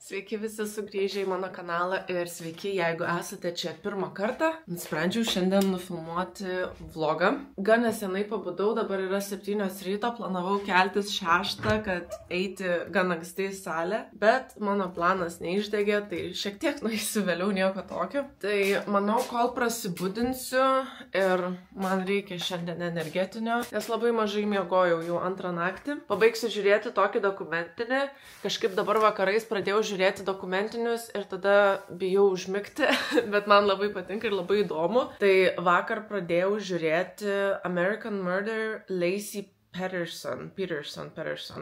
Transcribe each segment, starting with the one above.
Sveiki visi sugrįžę į mano kanalą ir sveiki, jeigu esate čia pirmą kartą. Nusprendžiau šiandien nufilmuoti vlogą. Gan nesenai pabudau, dabar yra 7 ryto, planavau keltis 6, kad eiti gan anksti į salę, bet mano planas neišdegė, tai šiek tiek nueisiu vėliau, nieko tokio. Tai manau, kol prasibudinsiu ir man reikia šiandien energetinio, nes labai mažai miegojau jau antrą naktį. Pabaigsiu žiūrėti tokį dokumentinį, kažkaip dabar vakarais pradėjau žiūrėti dokumentinius ir tada bijau užmigti, bet man labai patinka ir labai įdomu. Tai vakar pradėjau žiūrėti American Murder Lacey Peterson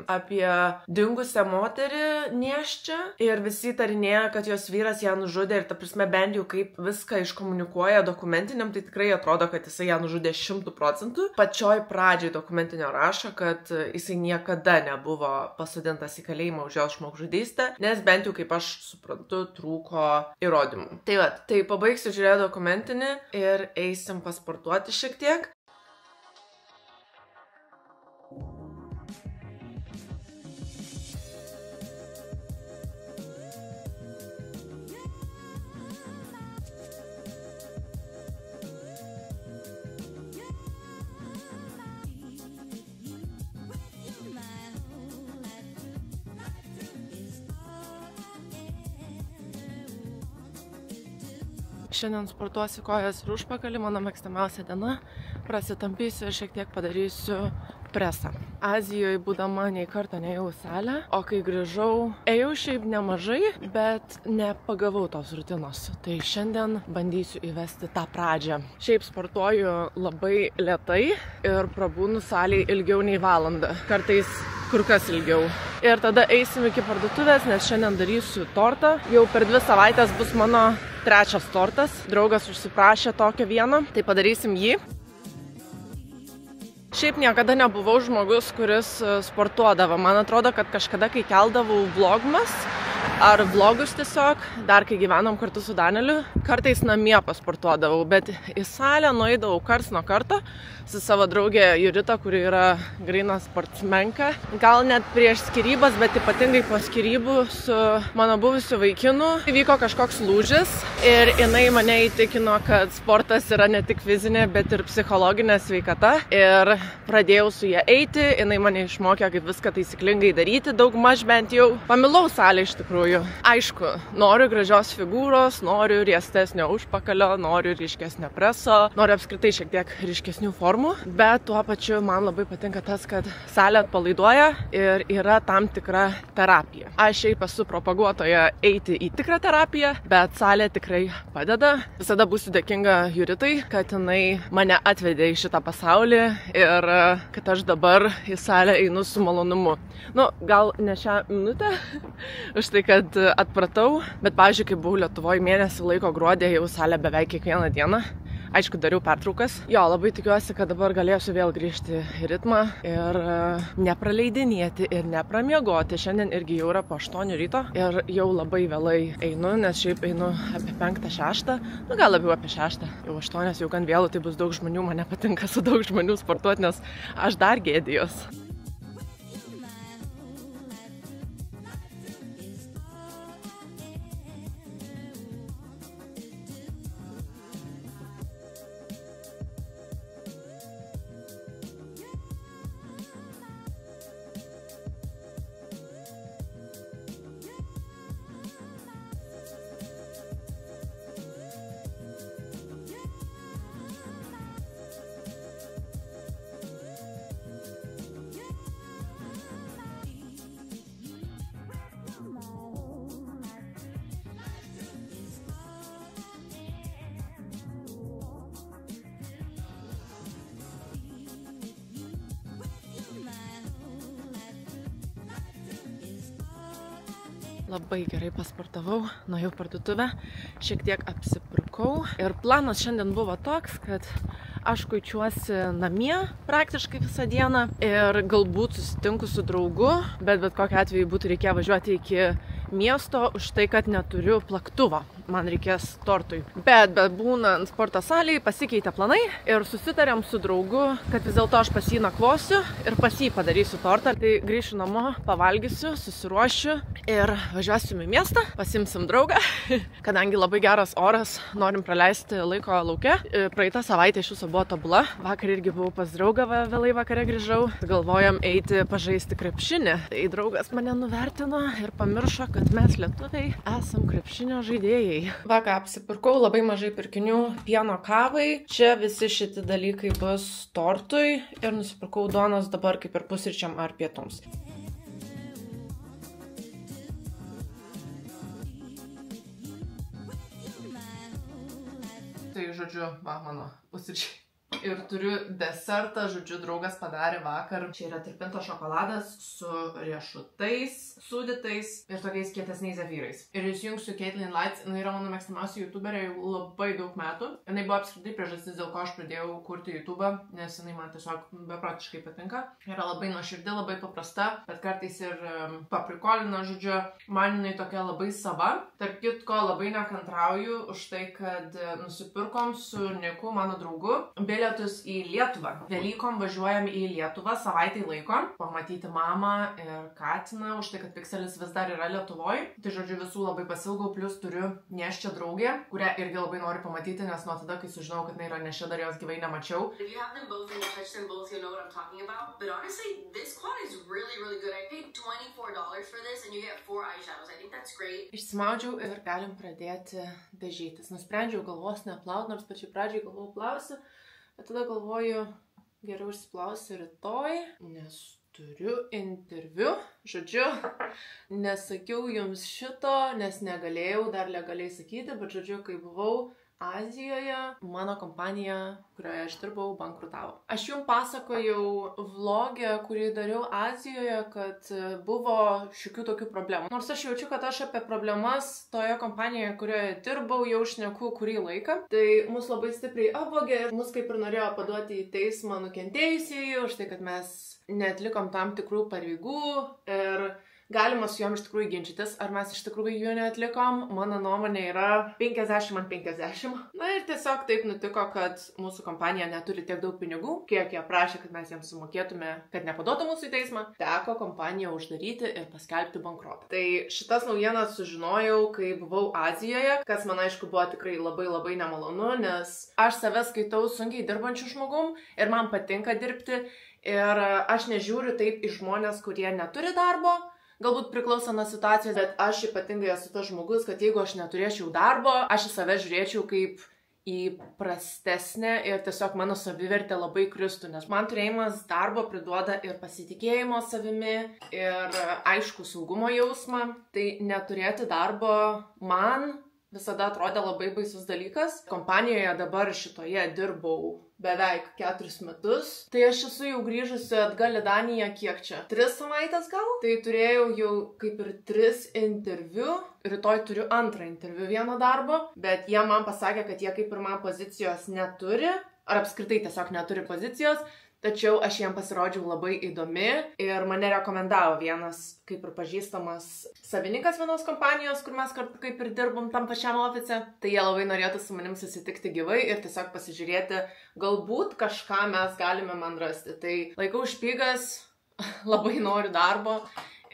apie dingusią moterį nėščią ir visi įtarinėja, kad jos vyras ją nužudė ir ta prasme bent jau kaip viską iškomunikuoja dokumentiniam, tai tikrai atrodo, kad jisai ją nužudė 100%. Pačioj pradžiai dokumentinio rašo, kad jisai niekada nebuvo pasodintas į kalėjimą už jos žmogžudystę, nes bent jau kaip aš suprantu, trūko įrodymų. Tai pabaigsiu žiūrėti dokumentinį ir eisim pasportuoti šiek tiek. Šiandien sportuosiu kojas ir užpakalį, mano mėgstamiausia diena. Prasitampysiu ir šiek tiek padarysiu presą. Azijoje būdama nei kartą neėjau į salę, o kai grįžau, ėjau šiaip nemažai, bet nepagavau tos rutinos. Tai šiandien bandysiu įvesti tą pradžią. Šiaip sportuoju labai lėtai ir prabūnu salėje ilgiau nei valandą. Kartais kur kas ilgiau. Ir tada eisim iki parduotuvės, nes šiandien darysiu tortą. Jau per 2 savaitės bus mano 3. tortas. Draugas užsiprašė tokio vieno, tai padarysim jį. Šiaip niekada nebuvau žmogus, kuris sportuodavo. Man atrodo, kad kažkada, kai keldavau vlogmas ar vlogus tiesiog, dar kai gyvenom kartu su Danieliu, kartais namie pasportuodavau, bet į salę nueidavau karts nuo karto su savo draugė Jurita, kuri yra gryna sportsmenka. Gal net prieš skyrybas, bet ypatingai po skyrybų su mano buvusiu vaikinu įvyko kažkoks lūžis ir jinai mane įtikino, kad sportas yra ne tik fizinė, bet ir psichologinė sveikata. Ir pradėjau su ją eiti, jinai mane išmokė, kaip viską taisyklingai daryti, daugmaž bent jau. Pamilau salę iš tikrųjų. Aišku, noriu gražios figūros, noriu riestesnio užpakalio, noriu ryškesnio preso, noriu apskritai šiek tiek ryškesnių formų, bet tuo pačiu man labai patinka tas, kad salė atpalaiduoja ir yra tam tikra terapija. Aš šiaip esu propaguotoja eiti į tikrą terapiją, bet salė tikrai padeda. Visada būsiu dėkinga Juritai, kad jinai mane atvedė į šitą pasaulį ir kad aš dabar į salę einu su malonumu. Nu, gal ne šią minutę, už tai, kad atpratau, bet, pavyzdžiui, kai buvau Lietuvoje mėnesį laiko gruodį, ėjau į salę beveik kiekvieną dieną. Aišku, dariau pertraukas. Jo, labai tikiuosi, kad dabar galėsiu vėl grįžti į ritmą ir nepraleidinėti ir nepramiegoti. Šiandien irgi jau yra po 8 ryto ir jau labai vėlai einu, nes šiaip einu apie 5-6, nu gal labiau apie 6. Jau 8 jau gan vėlų, tai bus daug žmonių, man nepatinka su daug žmonių sportuoti, nes aš dar gėdijos. Labai gerai pasportavau, nuėjau parduotuvę, šiek tiek apsipirkau ir planas šiandien buvo toks, kad aš kuičiuosi namie praktiškai visą dieną ir galbūt susitinku su draugu, bet kokiu atveju būtų reikėję važiuoti iki miesto už tai, kad neturiu plaktuvo. man reikės tortui. Bet būnant sporto salėje pasikeitė planai ir susitarėm su draugu, kad vis dėlto aš pas jį nakvosiu ir pas jį padarysiu tortą. Tai grįšiu namo, pavalgysiu, susiruošiu ir važiuosim į miestą, pasimsim draugą. Kadangi labai geras oras, norim praleisti laiko lauke. Praeitą savaitę iš viso buvo tobula. Vakar irgi buvau pas draugą, vėlai vakare grįžau. Galvojam eiti pažaisti krepšinį. Tai draugas mane nuvertino ir pamiršo, kad mes lietuviai esam krepšinio žaidėjai. Vakar apsipirkau labai mažai pirkinių pieno kavai. Čia visi šiti dalykai bus tortui ir nusipirkau duonos dabar kaip ir pusryčiam ar pietums. Tai žodžiu, va mano pusryčiai. Ir turiu desertą, žodžiu, draugas padarė vakar. Čia yra tirpintas šokoladas su riešutais, sūdytais ir tokiais kietesniais zefyrais. Ir įsijungsiu Caitlin Lights, jinai yra mano mėgstamiausia youtuberė jau labai daug metų. Jinai buvo apskritai priežastis, dėl ko aš pradėjau kurti YouTube'ą, nes jinai man tiesiog beprotiškai patinka. Yra labai nuoširdi, labai paprasta, bet kartais ir paprikolina, žodžiu. Man jinai tokia labai sava. Tarp kitko, labai nekantrauju už tai, kad nusipirkom su Niku, mano draugu, bilietus į Lietuvą. Velykom važiuojam į Lietuvą savaitę laiko, pamatyti mamą ir Katiną, už tai, kad Pikselis vis dar yra Lietuvoj. Tai žodžiu, visų labai pasilgau, plus turiu neščią draugę, kurią irgi labai noriu pamatyti, nes nuo tada, kai sužinau, kad jinai yra neščia, dar jos gyvai nemačiau. Išsimaudžiau ir galim pradėti dažytis. Nusprendžiau galvos neplaut, nors pačiai pradžiai galvau plausiu. Bet tada galvoju, geriau išsiplausiu rytoj, nes turiu interviu. Žodžiu, nesakiau jums šito, nes negalėjau dar legaliai sakyti, bet žodžiu, kai buvau Azijoje, mano kompanija, kurioje aš dirbau, bankrutavo. Aš jums pasakojau vlogę, kurį dariau Azijoje, kad buvo šiokių tokių problemų. Nors aš jaučiu, kad aš apie problemas toje kompanijoje, kurioje dirbau, jau šneku kurį laiką. Tai mus labai stipriai apvogė, mus kaip ir norėjo paduoti į teismą nukentėjusieji, už tai, kad mes neatlikom tam tikrų pareigų ir galima su jom iš tikrųjų ginčytis, ar mes iš tikrųjų jų neatlikom. Mano nuomonė yra 50/50. Na ir tiesiog taip nutiko, kad mūsų kompanija neturi tiek daug pinigų, kiek jie prašė, kad mes jiems sumokėtume, kad nepaduotų mūsų į teismą. Teko kompaniją uždaryti ir paskelbti bankrotą. Tai šitas naujienas sužinojau, kai buvau Azijoje, kas man aišku buvo tikrai labai nemalonu, nes aš save skaitau sunkiai dirbančių žmogum ir man patinka dirbti ir aš nežiūriu taip į žmonės, kurie neturi darbo. Galbūt priklauso nuo situacijos, bet aš ypatingai esu tas žmogus, kad jeigu aš neturėčiau darbo, aš į save žiūrėčiau kaip į prastesnę ir tiesiog mano savivertė labai kristų, nes man turėjimas darbo priduoda ir pasitikėjimo savimi, ir aišku saugumo jausmą. Tai neturėti darbo man visada atrodė labai baisus dalykas. Kompanijoje dabar šitoje dirbau beveik 4 metus. Tai aš esu jau grįžusi atgal į Daniją, kiek čia? 3 savaitės gal? Tai turėjau jau kaip ir 3 interviu. Rytoj turiu 2 interviu vieno darbo, bet jie man pasakė, kad jie kaip ir man pozicijos neturi, ar apskritai tiesiog neturi pozicijos. Tačiau aš jiem pasirodžiau labai įdomi ir mane rekomendavo vienas kaip ir pažįstamas savininkas vienos kompanijos, kur mes kartu kaip ir dirbom tam pačiam ofice. Tai jie labai norėtų su manim susitikti gyvai ir tiesiog pasižiūrėti, galbūt kažką mes galime man rasti. Tai laikau špygas, labai noriu darbo.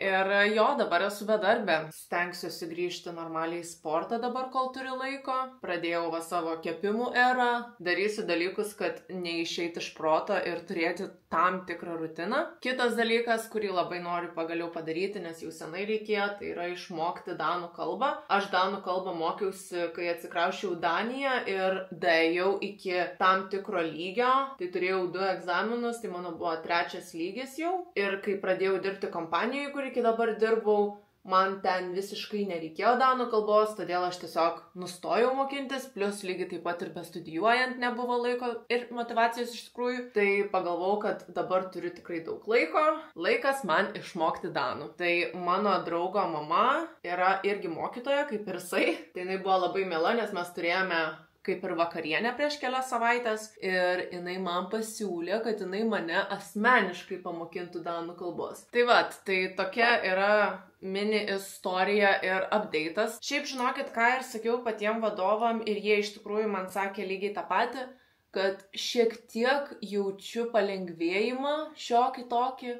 Ir jo, dabar esu bedarbė. Stengsiuosi grįžti normaliai į sportą dabar, kol turiu laiko. Pradėjau savo kepimų erą. Darysiu dalykus, kad neišeiti iš proto ir turėti tam tikrą rutiną. Kitas dalykas, kurį labai noriu pagaliau padaryti, nes jau senai reikėjo, tai yra išmokti danų kalbą. Aš danų kalbą mokiausi, kai atsikrausčiau Daniją ir daėjau iki tam tikro lygio. Tai turėjau 2 egzaminus, tai mano buvo 3 lygis jau. Ir kai pradėjau dirbti kompanijoje, kur iki dabar dirbau, man ten visiškai nereikėjo danų kalbos, todėl aš tiesiog nustojau mokintis, plus lygiai taip pat ir bestudijuojant nebuvo laiko ir motivacijos iš tikrųjų. Tai pagalvojau, kad dabar turiu tikrai daug laiko, laikas man išmokti danų. Tai mano draugo mama yra irgi mokytoja, kaip ir jisai. Tai jinai buvo labai miela, nes mes turėjome kaip ir vakarienę prieš kelias savaitės ir jinai man pasiūlė, kad jinai mane asmeniškai pamokintų danų kalbos. Tai vat, tai tokia yra mini istorija ir update'as. Šiaip žinokit, ką ir sakiau patiem vadovam ir jie iš tikrųjų man sakė lygiai tą patį, kad šiek tiek jaučiu palengvėjimą šiokį tokį,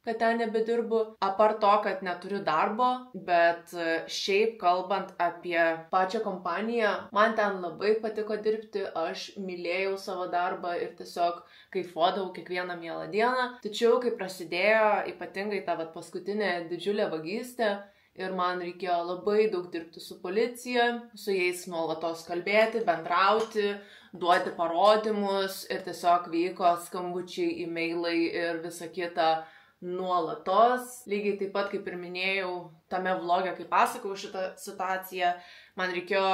kad ten nebedirbu, apart to, kad neturiu darbo, bet šiaip kalbant apie pačią kompaniją, man ten labai patiko dirbti, aš mylėjau savo darbą ir tiesiog kaifuodavau kiekvieną mielą dieną. Tačiau, kai prasidėjo ypatingai ta paskutinė didžiulė vagystė ir man reikėjo labai daug dirbti su policija, su jais nuolatos kalbėti, bendrauti, duoti parodymus ir tiesiog vyko skambučiai, e-mailai ir visa kita nuolatos. Lygiai taip pat, kaip ir minėjau, tame vloge, kai pasakau šitą situaciją, man reikėjo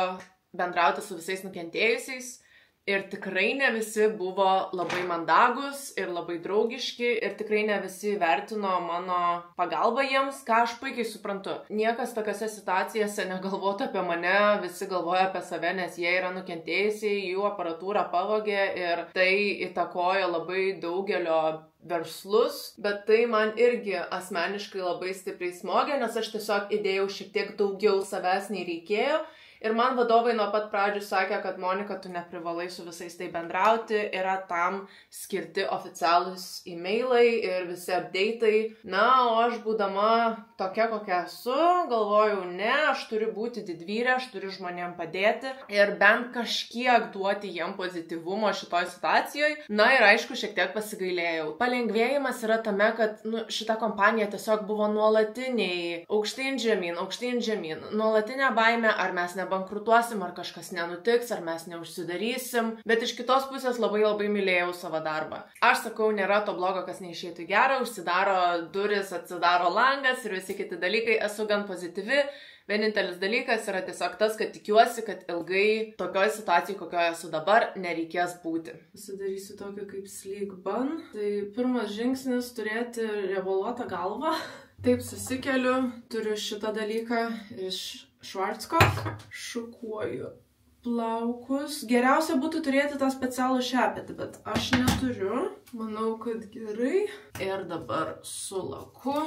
bendrauti su visais nukentėjusiais ir tikrai ne visi buvo labai mandagus ir labai draugiški ir tikrai ne visi vertino mano pagalbą jiems, ką aš puikiai suprantu. Niekas tokiose situacijose negalvotų apie mane, visi galvoja apie save, nes jie yra nukentėjusiai, jų aparatūrą pavogė ir tai įtakojo labai daugelio verslus, bet tai man irgi asmeniškai labai stipriai smogė, nes aš tiesiog įdėjau šiek tiek daugiau savęs nei reikėjo. Ir man vadovai nuo pat pradžių sakė, kad Monika, tu neprivalai su visais tai bendrauti, yra tam skirti oficialūs e-mailai ir visi update'ai. Na, o aš būdama tokia, kokia esu, galvojau, ne, aš turiu būti didvyrė, aš turiu žmonėm padėti ir bent kažkiek duoti jiem pozityvumo šitoj situacijoje. Na ir aišku, šiek tiek pasigailėjau. Palengvėjimas yra tame, kad šita kompanija tiesiog buvo nuolatiniai aukštyn žemyn, nuolatinė baimė, ar mes bankrutuosim, ar kažkas nenutiks, ar mes neužsidarysim, bet iš kitos pusės labai mylėjau savo darbą. Aš sakau, nėra to blogo, kas neišeitų gerą, užsidaro duris, atsidaro langas ir visi kiti dalykai, esu gan pozityvi. Vienintelis dalykas yra tiesiog tas, kad tikiuosi, kad ilgai tokioj situacijai, kokioje esu dabar, nereikės būti. Pasidarysiu tokį kaip sleek bun. Tai pirmas žingsnis turėti revoluotą galvą. Taip susikeliu, turiu šitą dalyką iš Schwarzkopf, šukuoju plaukus. Geriausia būtų turėti tą specialų šepetį, bet aš neturiu. Manau, kad gerai. Ir dabar su laku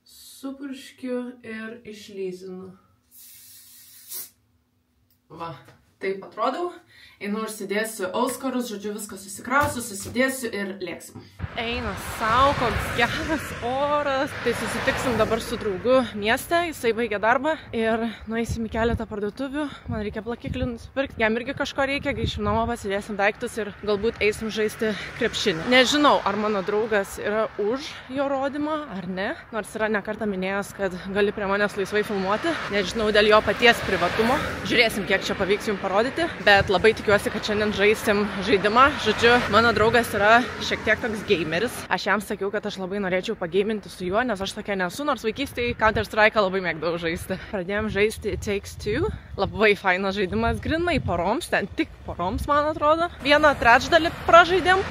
supurškiu ir išlyzinu. Va, taip atrodau. Einu užsidėsiu auskarus, žodžiu, viską susikrausiu, susidėsiu ir lėksim. Eina sau, koks geras oras. Tai susitiksim dabar su draugu mieste, jisai baigė darbą ir nueisim į keletą parduotuvių. Man reikia plakiklių nusipirkti, jam irgi kažko reikia, grįšim namo, pasidėsim daiktus ir galbūt eisim žaisti krepšinį. Nežinau, ar mano draugas yra už jo rodymą ar ne, nors yra ne kartą minėjęs, kad gali prie manęs laisvai filmuoti. Nežinau dėl jo paties privatumo. Žiūrėsim, kiek čia pavyks jums parodyti, bet labai tikiuosi, kad šiandien žaisim žaidimą. Žodžiu, mano draugas yra šiek tiek toks gameris. Aš jam sakiau, kad aš labai norėčiau pageiminti su juo, nes aš tokia nesu, nors vaikystėje Counter-Strike'ą labai mėgdavau žaisti. Pradėjom žaisti It Takes Two. Labai fainas žaidimas, grynai poroms, ten tik poroms, man atrodo. Vieną trečdalį pražaidėm.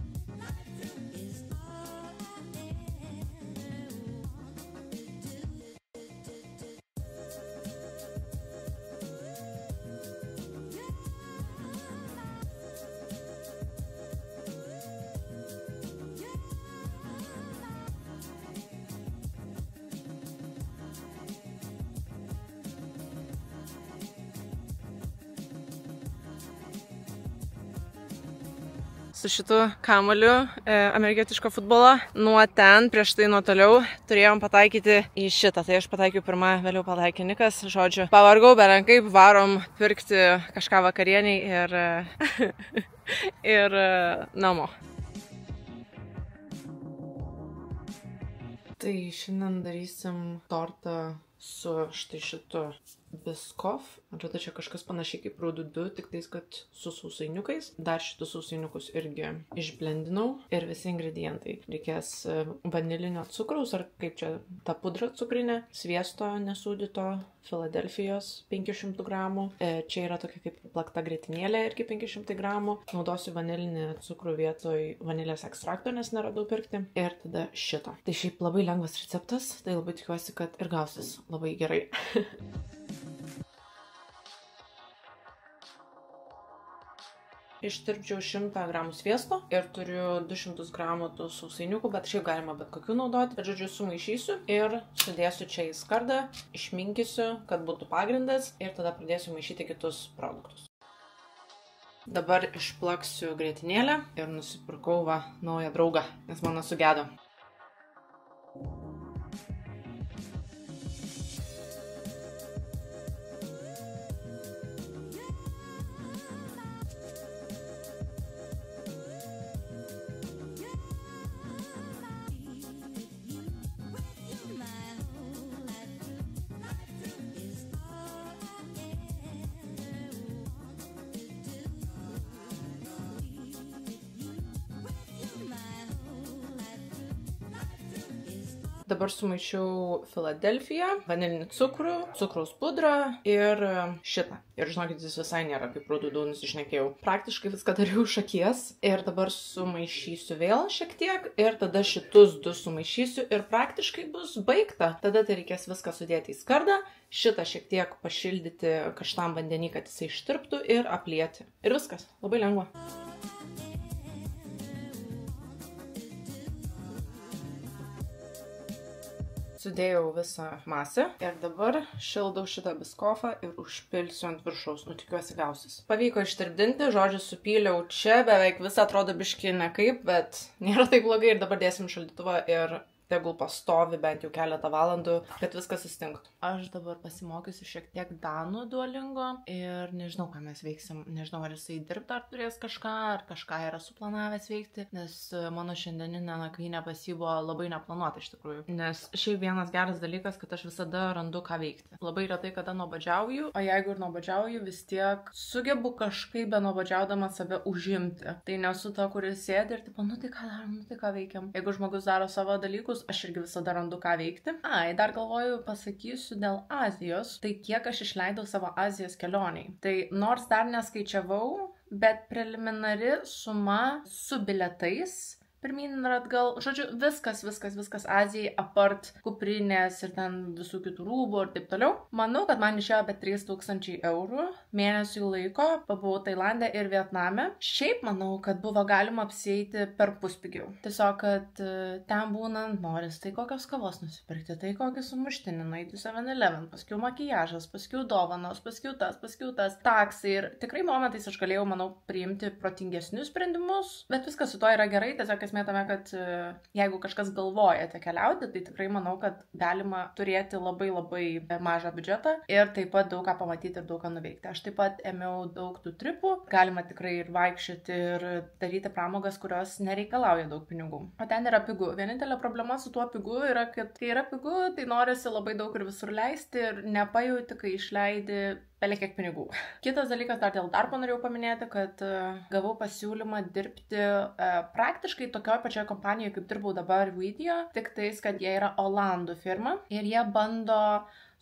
Su šitu kamuoliu amerikietiško futbolo. Nuo ten, prieš tai nuo toliau, turėjom pataikyti į šitą. Tai aš pataikiau pirmą, vėliau pataikė Nikas. Žodžiu, pavargau, berankaip, varom pirkti kažką vakarieniai ir namo. Tai šiandien darysim tortą su štai šitu Biskov. Atrodo, čia kažkas panašiai kaip raududu, tik tais, kad su sausainiukais. Dar šitus sausainiukus irgi išblendinau. Ir visi ingredientai. Reikės vanilinio cukraus, ar kaip čia ta pudra cukrinė, sviesto nesūdyto, Filadelfijos 500 gramų. Čia yra tokia kaip plakta grietinėlė, irgi 500 gramų. Naudosiu vanilinį cukrų vietoj vanilės ekstrakto, nes neradau pirkti. Ir tada šito. Tai šiaip labai lengvas receptas, tai labai tikiuosi, kad ir gausis labai gerai. Ištirpdžiau 100 gramų sviesto ir turiu 200 gramų tų sausainiukų, bet šiaip galima bet kokių naudoti. Bet žodžiu, sumaišysiu ir sudėsiu čia į skardą, išminkysiu, kad būtų pagrindas ir tada pradėsiu maišyti kitus produktus. Dabar išplaksiu grietinėlę ir nusipirkau naują draugą, nes mano sugedo. Dabar sumaišiau Filadelfiją, vanilinį cukrų, cukraus pudrą ir šitą. Ir žinokit, jis visai nėra kaip rūdų, nusišnekėjau. Praktiškai viską dariau iš akies. Ir dabar sumaišysiu vėl šiek tiek ir tada šitus du sumaišysiu ir praktiškai bus baigta. Tada tai reikės viską sudėti į skardą, šitą šiek tiek pašildyti karštam vandenį, kad jisai ištirptų ir aplieti. Ir viskas. Labai lengva. Sudėjau visą masę ir dabar šildau šitą biskofą ir užpilsiu ant viršaus, tikiuosi gausis. Pavyko ištirpdinti, žodžiu, supyliau čia, beveik visą atrodo biški nekaip, bet nėra taip blogai ir dabar dėsim šaldytuvą ir tegul pastovi bent jau keletą valandų, kad viskas sustingtų. Aš dabar pasimokysiu šiek tiek danų Duolingo ir nežinau, ką mes veiksim. Nežinau, ar jisai dirbti ar turės kažką, ar kažką yra suplanavęs veikti, nes mano šiandieninė nakvynė pas jį buvo labai neplanuota iš tikrųjų. Nes šiaip vienas geras dalykas, kad aš visada randu ką veikti. Labai retai kada nuobodžiauju, o jeigu ir nuobodžiauju, vis tiek sugebu kažkaip be nuobodžiaudama save užimti. Tai nesu ta, kuris sėdi ir tipo, tai ką darom, tai ką veikiam. Jeigu žmogus daro savo dalykus, aš irgi visada randu ką veikti. Dar galvoju pasakysiu dėl Azijos, tai kiek aš išleidau savo Azijos kelioniai. Tai nors dar neskaičiavau, bet preliminari suma su bilietais pirmyn ir atgal, žodžiu, viskas Azijai, apart kuprinės ir ten visų kitų rūbų ir taip toliau. Manau, kad man išėjo apie 3000 eurų mėnesių laiko, pabuvau Tailande ir Vietname. Šiaip manau, kad buvo galima apsieiti per puspigiau. Tiesiog, kad ten būnant noris tai kokios kavos nusipirkti, tai kokį sumuštinį, nueiti 7-Eleven, paskiau makijažas, paskiau dovanos, paskiau tas, taksai. Ir tikrai momentais aš galėjau, manau, priimti protingesnius sprendimus, bet viskas su to yra gerai, tiesiog esmė tame, kad jeigu kažkas galvojate keliauti, tai tikrai manau, kad galima turėti labai mažą biudžetą ir taip pat daug ką pamatyti ir daug ką nuveikti. Aš taip pat ėmiau daug tų tripų, galima tikrai ir vaikščioti ir daryti pramogas, kurios nereikalauja daug pinigų. O ten yra pigu. Vienintelė problema su tuo pigu yra, kad kai yra pigu, tai norisi labai daug ir visur leisti ir nepajauti, kai išleidi belekiek pinigų. Kitas dalykas, dar dėl darbo norėjau paminėti, kad gavau pasiūlymą dirbti praktiškai tokioje pačioje kompanijoje, kaip dirbau dabar Video, tik tais, kad jie yra Olandų firma ir jie bando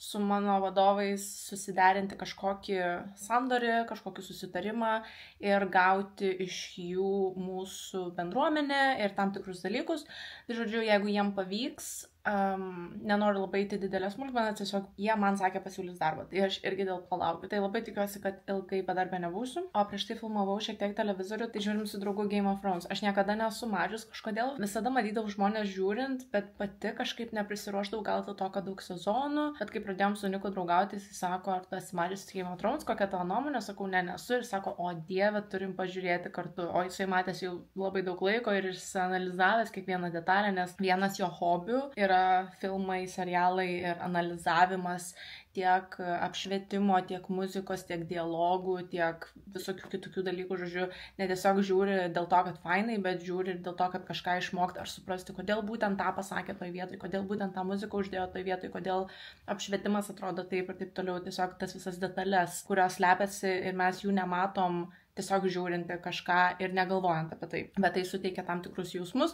su mano vadovais susiderinti kažkokį sandorį, kažkokį susitarimą ir gauti iš jų mūsų bendruomenę ir tam tikrus dalykus. Tai žodžiu, jeigu jiem pavyks, nenoriu labai eiti didelės smulkmenas, tiesiog jie man sakė pasiūlys darbą, tai aš irgi dėl to laukiu. Tai labai tikiuosi, kad ilgai bedarbė nebūsiu. O prieš tai filmavau šiek tiek televizorių, tai žiūrim su draugu Game of Thrones. Aš niekada nesu mačius kažkodėl, visada matydavau žmonės žiūrint, bet pati kažkaip neprisiruošdavau gal dėl to, kad daug sezonų. Bet kai pradėjom su Niku draugauti, jis sako, ar tu esi mačius Game of Thrones, kokia tavo nuomonė, sakau, ne, nesu, ir sako, o dieve, turim pažiūrėti kartu. O jisai matęs jau labai daug laiko ir išsianalizavęs kiekvieną detalę, nes vienas jo hobių yra filmai, serialai ir analizavimas tiek apšvietimo, tiek muzikos, tiek dialogų, tiek visokių kitokių dalykų, žodžiu, ne tiesiog žiūri dėl to, kad fainai, bet žiūri ir dėl to, kad kažką išmokti ar suprasti, kodėl būtent tą pasakė toj vietoj, kodėl būtent tą muziką uždėjo toj vietoj, kodėl apšvietimas atrodo taip ir taip toliau, tiesiog tas visas detalės, kurios slepiasi ir mes jų nematom tiesiog žiūrinti kažką ir negalvojant apie tai. Bet tai suteikia tam tikrus jausmus,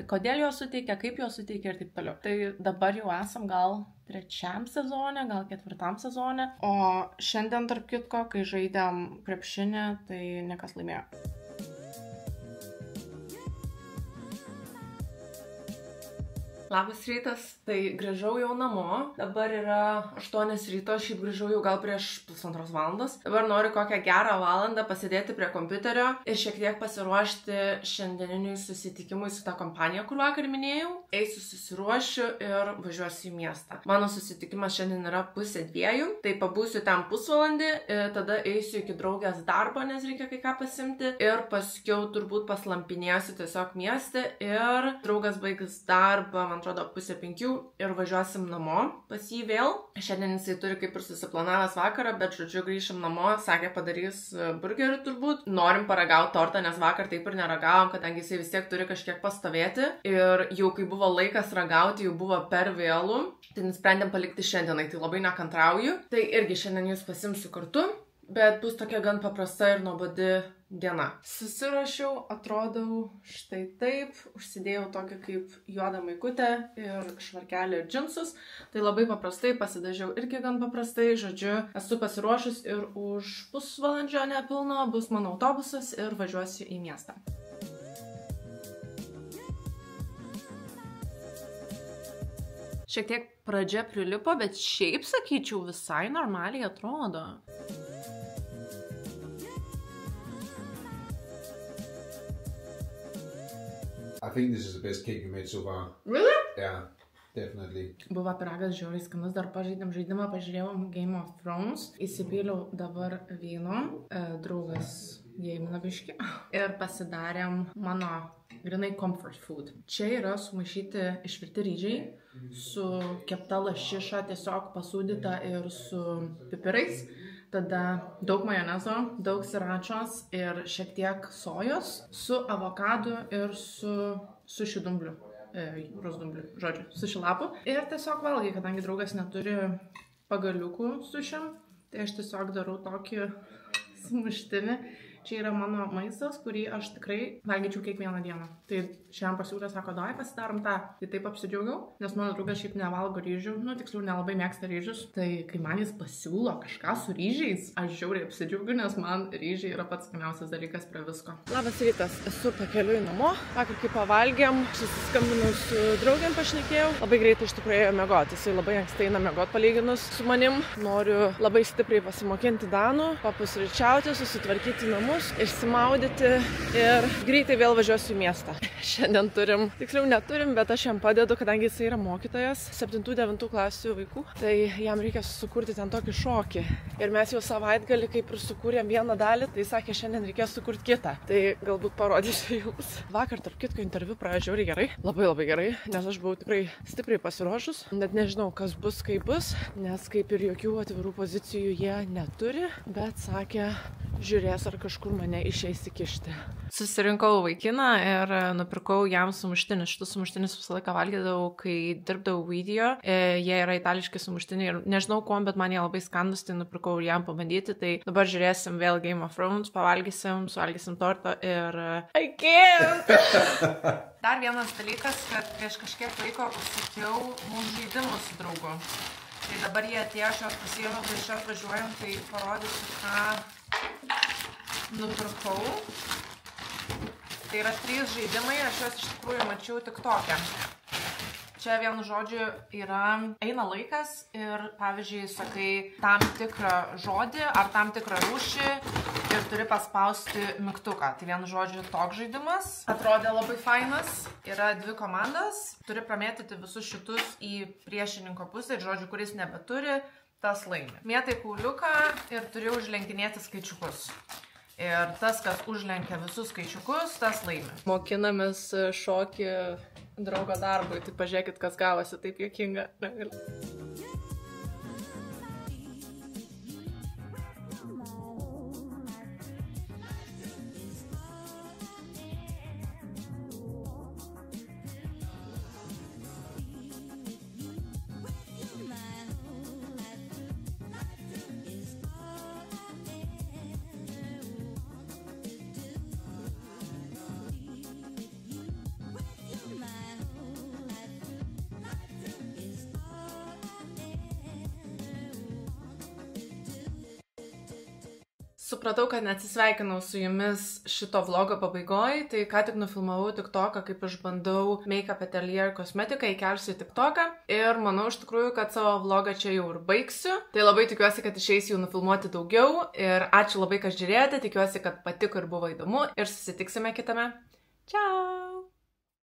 kodėl jos suteikia, kaip jos suteikia ir taip toliau. Tai dabar jau esam gal 3. sezone, gal 4. sezone. O šiandien, tarp kitko, kai žaidėm krepšinį, tai niekas laimėjo. Labas rytas, tai grįžau jau namo, dabar yra 8 ryto, šiaip grįžau jau gal prieš 1,5 valandos. Dabar noriu kokią gerą valandą pasėdėti prie kompiuterio ir šiek tiek pasiruošti šiandieniniui susitikimui su ta kompanija, kur vakar minėjau. Eisiu susiruošiu ir važiuosiu į miestą. Mano susitikimas šiandien yra 1:30, tai pabūsiu ten pusvalandį, tada eisiu iki draugės darbo, nes reikia kai ką pasimti ir paskiau turbūt paslampinėsiu tiesiog mieste ir draugas baigs darbą, man atrodo, 4:30 ir važiuosim namo pas jį vėl. Šiandien jisai turi kaip ir susiplanavęs vakarą, bet žodžiu grįšim namo, sakė padarys burgerį turbūt. Norim paragauti tortą, nes vakar taip ir neragavom, kadangi jisai vis tiek turi kažkiek pastovėti. Ir jau kai buvo laikas ragauti, jau buvo per vėlų, tai nusprendėm palikti šiandienai, tai labai nekantrauju. Tai irgi šiandien jūs pasimsiu kartu, bet bus tokia gan paprasta ir nuobodi diena. Susiruošiau, atrodau štai taip, užsidėjau tokią kaip juodą maikutę ir švarkelį ir džinsus. Tai labai paprastai, pasidažiau irgi gan paprastai, žodžiu, esu pasiruošus ir už pusvalandžio nepilno bus mano autobusas ir važiuosiu į miestą. Šiek tiek pradžia prilipo, bet šiaip sakyčiau visai normaliai atrodo. I think this is the best cake you made so far. Really? Yeah, definitely. Buvo pyragas žiauriai skanus, dar pažaidėm žaidimą, pažiūrėjom Game of Thrones, įsipyliau dabar vyno, draugas gėmina biškį ir pasidarėm mano grinai comfort food. Čia yra sumaišyti išvirti ryžiai su kepta lašiša, tiesiog pasūdyta ir su pipirais. Tada daug majonezo, daug siračos ir šiek tiek sojos su avokadu ir su šidumbliu, jūros dumbliu, žodžiu, su šilapu. Ir tiesiog valgai, kadangi draugas neturi pagaliukų su šiam, tai aš tiesiog darau tokį sumuštinį. Čia yra mano maistas, kurį aš tikrai valgyčiau kiekvieną dieną. Tai šiandien pasiūlė, sako, davai pasidarom tą. Tai taip apsidžiaugiau, nes mano draugas šiaip nevalgo ryžių, tiksliau nelabai mėgsta ryžius. Tai kai man jis pasiūlo kažką su ryžiais, aš žiauriai apsidžiaugiu, nes man ryžiai yra pats skaniausias dalykas prie visko. Labas rytas, esu pakeliui namo. Vakar kai pavalgėm, susiskambinau su draugėm, pašnekėjau. Labai greitai iš tikrųjų ėjo miegoti. Jisai labai anksti eina miegoti palyginus su manim. Noriu labai stipriai pasimokinti danų, papusryčiauti, susitvarkyti namus, išsimaudyti ir greitai vėl važiuosiu į miestą. Šiandien turim, tiksliau neturim, bet aš jam padedu, kadangi jisai yra mokytojas 7-9 klasių vaikų, tai jam reikia sukurti ten tokį šokį. Ir mes jau savaitgalį kaip ir sukūrėm vieną dalį, tai sakė, šiandien reikės sukurti kitą. Tai galbūt parodysiu jums. Vakar, tarp kitko, interviu praėjo žiauriai gerai, labai gerai, nes aš buvau tikrai stipriai pasiruošus. Net nežinau, kas bus, kaip bus, nes kaip ir jokių atvirų pozicijų jie neturi, bet sakė, žiūrės, ar kažkur mane išeis įkišti. Susirinkau vaikiną ir nupirkau jam sumuštinius. Šitus sumuštinius visą laiką valgydavau, kai dirbdavau video. Jie yra itališki sumuštiniai ir nežinau kuom, bet man jie labai skandus, tai nupirkau jam pabandyti. Tai dabar žiūrėsim vėl Game of Thrones, pavalgysim, suvalgysim tortą ir... I can't! Dar vienas dalykas, kad prieš kažkiek laiko užsakiau mums žaidimus su draugu. Tai dabar jie atėjo, aš juos pasiėmiau, kai iš atvažiuojam, tai parodysiu, ką nupirkau. Tai yra 3 žaidimai, aš juos iš tikrųjų mačiau TikTok'e. Čia vienu žodžiu yra eina laikas ir, pavyzdžiui, sakai tam tikrą žodį ar tam tikrą rūšį ir turi paspausti mygtuką. Tai vienu žodžiu toks žaidimas. Atrodė labai fainas. Yra 2 komandas. Turi pramėtyti visus šitus į priešininko pusę ir žodžiu, kuris nebeturi, tas laimi. Mėtai kauliuką ir turi užlenkinėti skaičiukus. Ir tas, kas užlenkia visus skaičiukus, tas laimi. Mokinamės šokį draugo darbui, tai pažiūrėkit, kas gavosi, taip juokinga. Supratau, kad neatsisveikinau su jumis šito vlogo pabaigoje, tai ką tik nufilmavau TikToką, kaip išbandau Makeup Atelier kosmetiką, įkelsiu į TikToką ir manau iš tikrųjų, kad savo vlogą čia jau ir baigsiu. Tai labai tikiuosi, kad išeis jų nufilmuoti daugiau ir ačiū labai, kad žiūrėjote, tikiuosi, kad patiko ir buvo įdomu ir susitiksime kitame. Ciao!